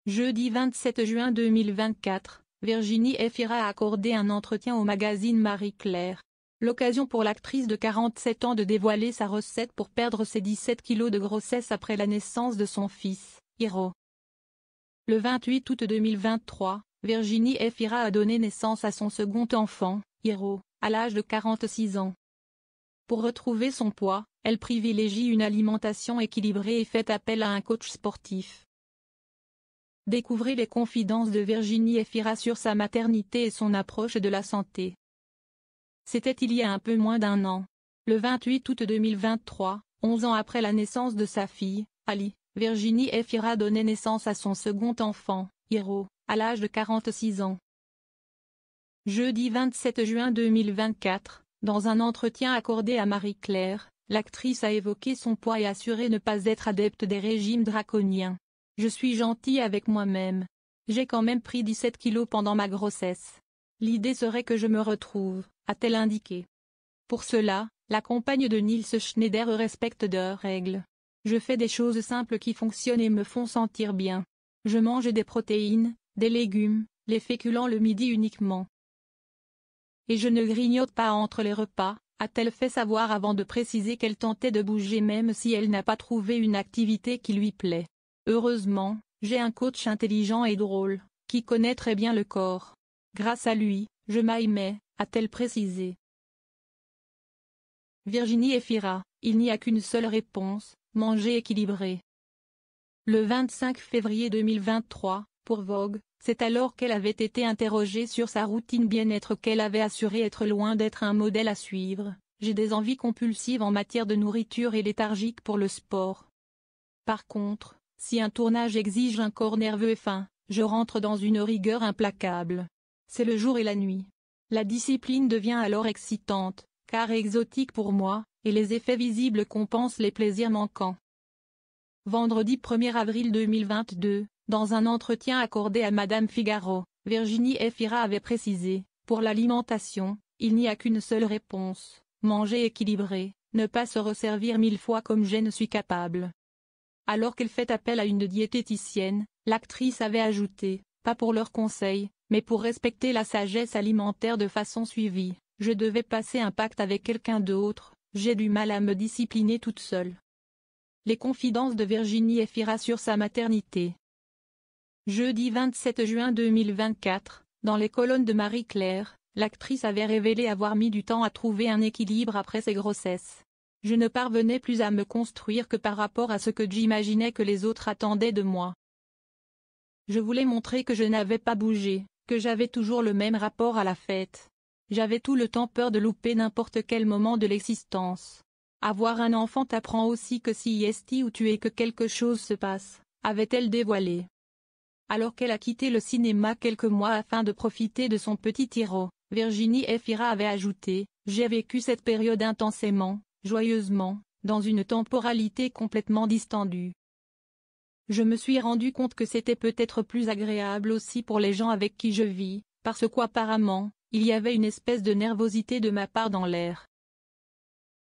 Jeudi 27 juin 2024, Virginie Efira a accordé un entretien au magazine Marie-Claire. L'occasion pour l'actrice de 47 ans de dévoiler sa recette pour perdre ses 17 kilos de grossesse après la naissance de son fils, Hiro. Le 28 août 2023, Virginie Efira a donné naissance à son second enfant, Hiro, à l'âge de 46 ans. Pour retrouver son poids, elle privilégie une alimentation équilibrée et fait appel à un coach sportif. Découvrez les confidences de Virginie Efira sur sa maternité et son approche de la santé. C'était il y a un peu moins d'un an. Le 28 août 2023, 11 ans après la naissance de sa fille, Ali, Virginie Efira donnait naissance à son second enfant, Hiro, à l'âge de 46 ans. Jeudi 27 juin 2024, dans un entretien accordé à Marie-Claire, l'actrice a évoqué son poids et assuré ne pas être adepte des régimes draconiens. « Je suis gentille avec moi-même. J'ai quand même pris 17 kilos pendant ma grossesse. L'idée serait que je me retrouve », a-t-elle indiqué. Pour cela, la compagne de Nils Schneider respecte deux règles. « Je fais des choses simples qui fonctionnent et me font sentir bien. Je mange des protéines, des légumes, les féculents le midi uniquement. Et je ne grignote pas entre les repas », a-t-elle fait savoir avant de préciser qu'elle tentait de bouger même si elle n'a pas trouvé une activité qui lui plaît. « Heureusement, j'ai un coach intelligent et drôle, qui connaît très bien le corps. Grâce à lui, je m'aimais », a-t-elle précisé. Virginie Efira, il n'y a qu'une seule réponse, manger équilibré. Le 25 février 2023, pour Vogue, c'est alors qu'elle avait été interrogée sur sa routine bien-être qu'elle avait assuré être loin d'être un modèle à suivre. « J'ai des envies compulsives en matière de nourriture et léthargique pour le sport. Par contre, si un tournage exige un corps nerveux et fin, je rentre dans une rigueur implacable. C'est le jour et la nuit. La discipline devient alors excitante, car exotique pour moi, et les effets visibles compensent les plaisirs manquants. » Vendredi 1er avril 2022, dans un entretien accordé à Madame Figaro, Virginie Efira avait précisé, « Pour l'alimentation, il n'y a qu'une seule réponse, manger équilibré, ne pas se resservir 1000 fois comme je ne suis capable. » Alors qu'elle fait appel à une diététicienne, l'actrice avait ajouté, « Pas pour leurs conseils, mais pour respecter la sagesse alimentaire de façon suivie. Je devais passer un pacte avec quelqu'un d'autre, j'ai du mal à me discipliner toute seule. » Les confidences de Virginie Efira sur sa maternité. Jeudi 27 juin 2024, dans les colonnes de Marie-Claire, l'actrice avait révélé avoir mis du temps à trouver un équilibre après ses grossesses. « Je ne parvenais plus à me construire que par rapport à ce que j'imaginais que les autres attendaient de moi. Je voulais montrer que je n'avais pas bougé, que j'avais toujours le même rapport à la fête. J'avais tout le temps peur de louper n'importe quel moment de l'existence. Avoir un enfant t'apprend aussi que si est où tu es que quelque chose se passe », avait-elle dévoilé. Alors qu'elle a quitté le cinéma quelques mois afin de profiter de son petit Hiro, Virginie Efira avait ajouté, « J'ai vécu cette période intensément, joyeusement, dans une temporalité complètement distendue. Je me suis rendu compte que c'était peut-être plus agréable aussi pour les gens avec qui je vis, parce qu'apparemment, il y avait une espèce de nervosité de ma part dans l'air.